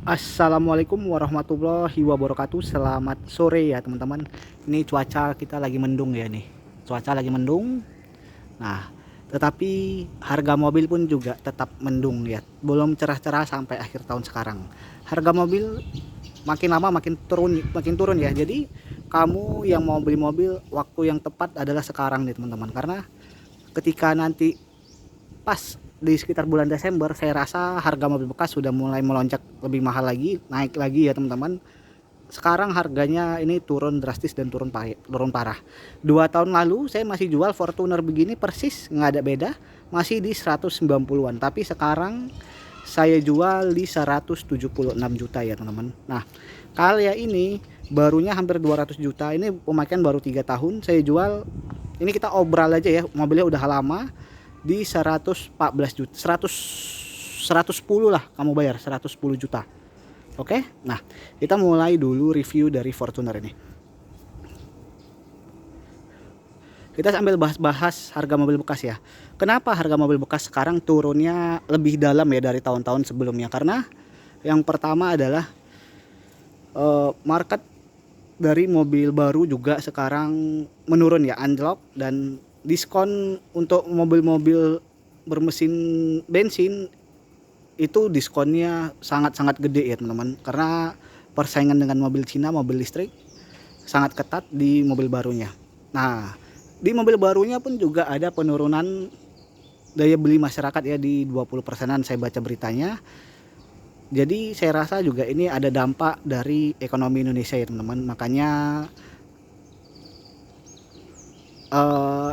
Assalamualaikum warahmatullahi wabarakatuh. Selamat sore ya teman-teman. Ini cuaca kita lagi mendung ya nih. Cuaca lagi mendung. Nah, tetapi harga mobil pun juga tetap mendung ya. Belum cerah-cerah sampai akhir tahun sekarang. Harga mobil makin lama makin turun ya. Jadi kamu yang mau beli mobil, waktu yang tepat adalah sekarang nih teman-teman. Karena ketika nanti pas di sekitar bulan Desember, saya rasa harga mobil bekas sudah mulai melonjak lebih mahal lagi, naik lagi ya teman-teman. Sekarang harganya ini turun drastis dan turun parah. 2 tahun lalu saya masih jual Fortuner begini persis, nggak ada beda, masih di 190-an. Tapi sekarang saya jual di 176 juta ya teman-teman. Nah, kali ini barunya hampir 200 juta. Ini pemakaian baru 3 tahun. Saya jual, ini kita obral aja ya, mobilnya udah lama, di 114 juta, 110 lah kamu bayar, 110 juta. Oke, nah kita mulai dulu review dari Fortuner ini. Kita sambil bahas-bahas harga mobil bekas ya. Kenapa harga mobil bekas sekarang turunnya lebih dalam ya dari tahun-tahun sebelumnya? Karena yang pertama adalah market dari mobil baru juga sekarang menurun ya, anjlok, dan diskon untuk mobil-mobil bermesin bensin itu diskonnya sangat-sangat gede ya teman-teman, karena persaingan dengan mobil Cina, mobil listrik sangat ketat di mobil barunya. Nah, di mobil barunya pun juga ada penurunan daya beli masyarakat ya, di 20%-an saya baca beritanya. Jadi saya rasa juga ini ada dampak dari ekonomi Indonesia ya teman-teman. Makanya eh,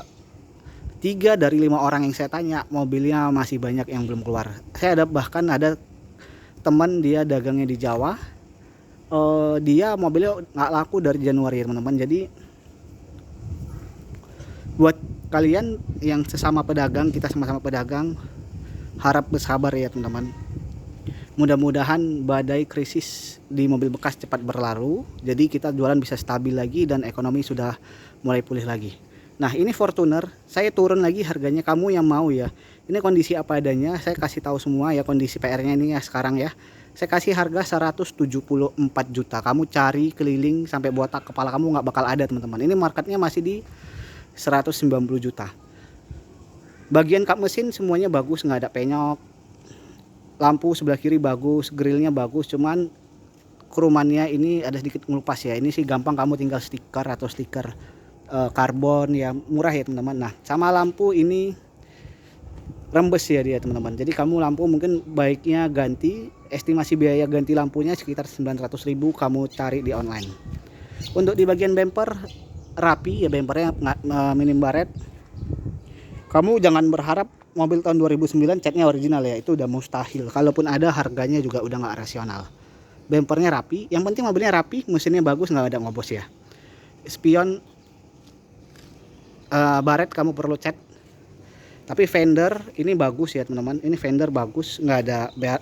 3 dari 5 orang yang saya tanya mobilnya masih banyak yang belum keluar. Saya bahkan ada teman, dia dagangnya di Jawa, dia mobilnya nggak laku dari Januari ya teman-teman. Jadi buat kalian yang sesama pedagang, kita sama-sama pedagang, harap bersabar ya teman-teman. Mudah-mudahan badai krisis di mobil bekas cepat berlalu, jadi kita jualan bisa stabil lagi dan ekonomi sudah mulai pulih lagi. Nah, ini Fortuner saya turun lagi harganya, kamu yang mau ya. Ini kondisi apa adanya, saya kasih tahu semua ya kondisi PR-nya ini ya sekarang ya. Saya kasih harga 174 juta. Kamu cari keliling sampai botak kepala kamu nggak bakal ada teman-teman. Ini marketnya masih di 190 juta. Bagian kap mesin semuanya bagus, nggak ada penyok. Lampu sebelah kiri bagus, grillnya bagus, cuman kerumannya ini ada sedikit ngelupas ya. Ini sih gampang, kamu tinggal stiker atau stiker karbon ya, murah ya teman-teman. Nah, sama lampu ini rembes ya dia teman-teman. Jadi kamu lampu mungkin baiknya ganti, estimasi biaya ganti lampunya sekitar 900.000, kamu cari di online. Untuk di bagian bumper rapi ya, bumpernya minim baret. Kamu jangan berharap mobil tahun 2009 catnya original ya, itu udah mustahil. Kalaupun ada, harganya juga udah nggak rasional. Bumpernya rapi, yang penting mobilnya rapi, mesinnya bagus, nggak ada ngobos ya. Spion baret kamu perlu cat. Tapi fender ini bagus ya teman-teman, ini fender bagus, nggak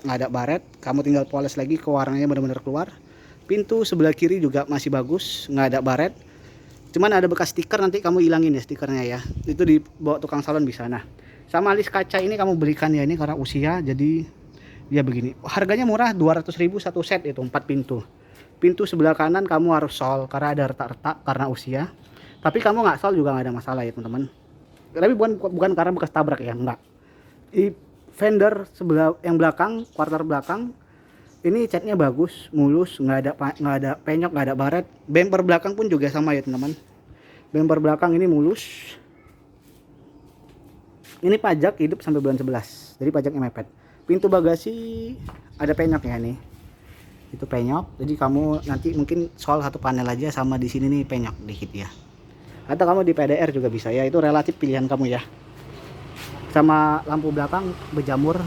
ada baret, kamu tinggal poles lagi ke warnanya benar-benar keluar. Pintu sebelah kiri juga masih bagus, nggak ada baret, cuman ada bekas stiker, nanti kamu hilangin ya stikernya ya, itu dibawa tukang salon bisa. Nah, sama alis kaca ini kamu belikan ya, ini karena usia jadi ya begini. Harganya murah, 200.000 satu set, itu 4 pintu. Pintu sebelah kanan kamu harus sol karena ada retak-retak karena usia, tapi kamu nggak sol juga nggak ada masalah ya teman-teman. Tapi bukan karena bekas tabrak ya, enggak. Di fender sebelah yang belakang, quarter belakang ini catnya bagus, mulus, nggak ada penyok, nggak ada baret. Bumper belakang pun juga sama ya teman-teman. Bumper belakang ini mulus. Ini pajak hidup sampai bulan 11, jadi pajaknya mepet. Pintu bagasi ada penyok ya nih, itu penyok. Jadi kamu nanti mungkin sol satu panel aja, sama di sini nih penyok dikit ya. Atau kamu di PDR juga bisa ya, itu relatif pilihan kamu ya. Sama lampu belakang berjamur.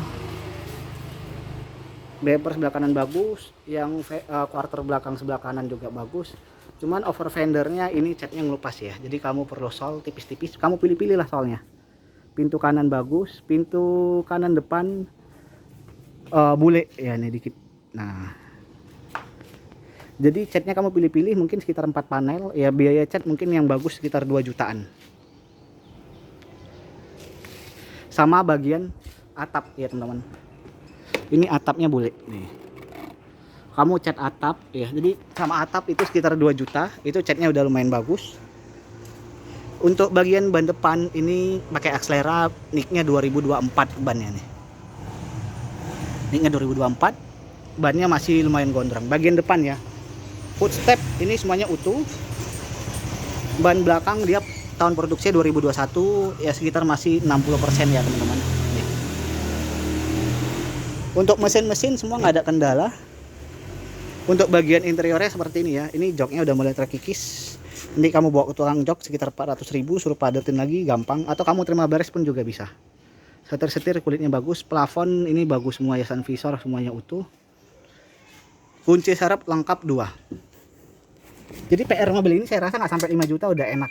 Bumper sebelah kanan bagus, yang quarter belakang sebelah kanan juga bagus. Cuman over fendernya ini catnya ngelupas ya, jadi kamu perlu sol tipis-tipis, kamu pilih-pilih lah solnya. Pintu kanan bagus, pintu kanan depan bule ya nih dikit. Nah, jadi catnya kamu pilih-pilih, mungkin sekitar 4 panel ya, biaya cat mungkin yang bagus sekitar 2 jutaan. Sama bagian atap ya teman-teman, ini atapnya bule nih. Kamu cat atap ya, jadi sama atap itu sekitar 2 juta, itu catnya udah lumayan bagus. Untuk bagian ban depan ini pakai Axlera, nicknya 2024 bannya nih. Nicknya 2024, bannya masih lumayan gondrong. Bagian depan ya, footstep ini semuanya utuh. Ban belakang dia tahun produksi 2021 ya, sekitar masih 60% ya teman-teman. Untuk mesin-mesin semua nggak ada kendala. Untuk bagian interiornya seperti ini ya, ini joknya udah mulai terkikis. Nanti kamu bawa ke tukang jok sekitar 400.000, suruh padetin lagi gampang, atau kamu terima beres pun juga bisa. Setir-setir kulitnya bagus, plafon ini bagus semua ya, sun visor semuanya utuh. Kunci serep lengkap 2. Jadi PR mobil ini saya rasa nggak sampai 5 juta udah enak.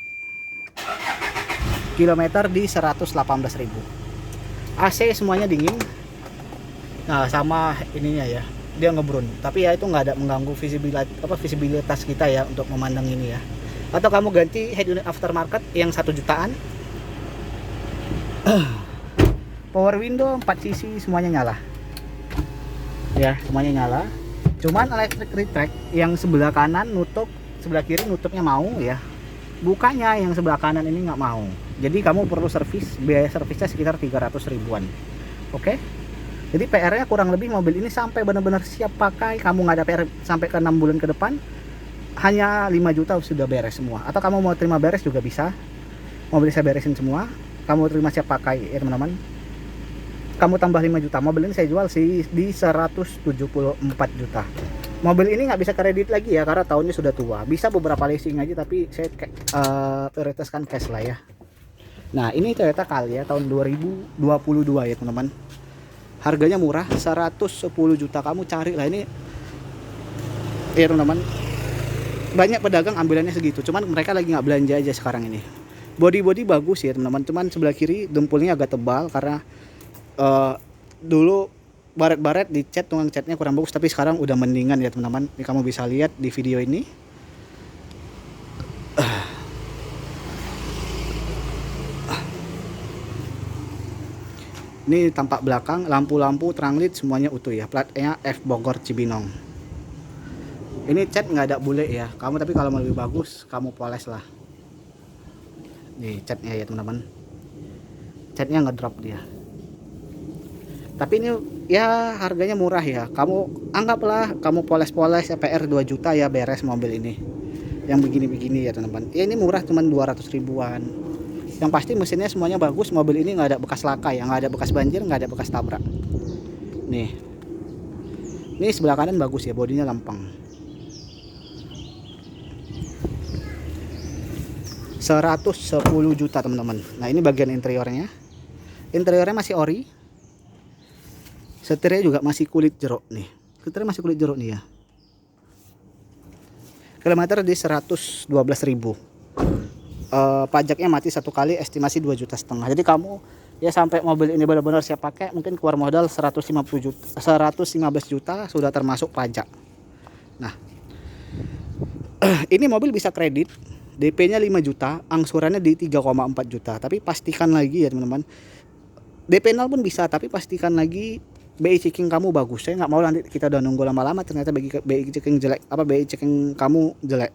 Kilometer di 118.000. AC semuanya dingin. Nah, sama ininya ya, dia ngebrun, tapi ya itu nggak ada mengganggu visibilitas kita ya untuk memandang ini ya. Atau kamu ganti head unit aftermarket yang 1 jutaan. Power window 4 sisi semuanya nyala ya, semuanya nyala. Cuman electric retract yang sebelah kanan nutup, sebelah kiri nutupnya mau ya, bukanya yang sebelah kanan ini nggak mau. Jadi kamu perlu servis, biaya servisnya sekitar 300 ribuan. Oke, jadi PR nya kurang lebih mobil ini sampai benar-benar siap pakai, kamu nggak ada PR sampai ke 6 bulan ke depan, hanya 5 juta sudah beres semua. Atau kamu mau terima beres juga bisa, mobil saya beresin semua, kamu terima siap pakai ya teman-teman. Kamu tambah 5 juta, mobil ini saya jual sih di 174 juta. Mobil ini nggak bisa kredit lagi ya, karena tahunnya sudah tua. Bisa beberapa leasing aja, tapi saya prioritaskan cash lah ya. Nah, ini Toyota Calya tahun 2022 ya teman-teman. Harganya murah, 110 juta. Kamu cari lah ini ya teman-teman. Banyak pedagang ambilannya segitu, cuman mereka lagi nggak belanja aja sekarang ini. Body bagus ya teman-teman, cuman sebelah kiri dempulnya agak tebal karena dulu baret-baret dicat, tukang catnya kurang bagus, tapi sekarang udah mendingan ya teman-teman. Ini kamu bisa lihat di video ini. Ini tampak belakang, lampu-lampu terang led semuanya utuh ya, platnya F Bogor Cibinong. Ini cat nggak ada bule ya kamu, tapi kalau mau lebih bagus kamu poles lah. Nih catnya ya teman-teman, catnya ngedrop dia. Tapi ini ya harganya murah ya, kamu anggaplah kamu poles-poles PR 2 juta ya beres mobil ini. Yang begini-begini ya teman-teman ya, ini murah cuman 200 ribuan. Yang pasti mesinnya semuanya bagus, mobil ini nggak ada bekas laka ya, nggak ada bekas banjir, nggak ada bekas tabrak. Nih, ini sebelah kanan bagus ya, bodinya lempeng. 110 juta teman-teman. Nah, ini bagian interiornya. Interiornya masih ori. Setirnya juga masih kulit jeruk nih. Setirnya masih kulit jeruk nih ya. Kilometer di 112.000. Pajaknya mati 1 kali, estimasi 2,5 juta. Jadi kamu ya sampai mobil ini benar-benar siap pakai, mungkin keluar modal 115 juta sudah termasuk pajak. Nah, ini mobil bisa kredit, DP-nya 5 juta, angsurannya di 3,4 juta. Tapi pastikan lagi ya teman-teman, DP 0 pun bisa, tapi pastikan lagi BI checking kamu bagus. Saya nggak mau nanti kita udah nunggu lama-lama ternyata BI checking jelek, BI checking kamu jelek.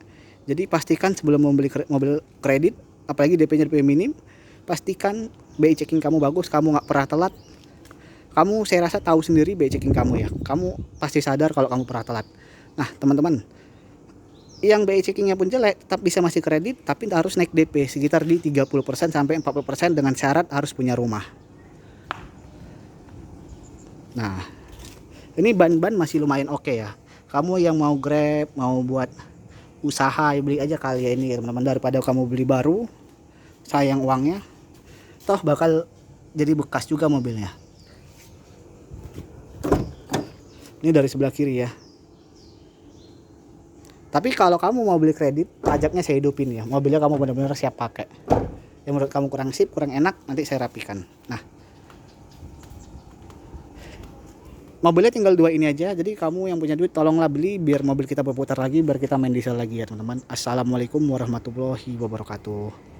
Jadi pastikan sebelum membeli mobil kredit, apalagi DP-nya DP minim, pastikan BI checking kamu bagus, kamu nggak pernah telat. Kamu saya rasa tahu sendiri BI checking kamu ya, kamu pasti sadar kalau kamu pernah telat. Nah teman-teman, yang BI checkingnya pun jelek tetap bisa masih kredit, tapi harus naik DP sekitar di 30% sampai 40% dengan syarat harus punya rumah. Nah, ini ban-ban masih lumayan oke ya. Kamu yang mau Grab, mau buat usaha, ya beli aja kali ya ini ya teman-teman, daripada kamu beli baru sayang uangnya, toh bakal jadi bekas juga mobilnya. Ini dari sebelah kiri ya. Tapi kalau kamu mau beli kredit, pajaknya saya hidupin ya, mobilnya kamu benar-benar siap pakai. Yang menurut kamu kurang sip, kurang enak, nanti saya rapikan. Nah, mobilnya tinggal 2 ini aja, jadi kamu yang punya duit tolonglah beli biar mobil kita berputar lagi, biar kita main diesel lagi ya teman-teman. Assalamualaikum warahmatullahi wabarakatuh.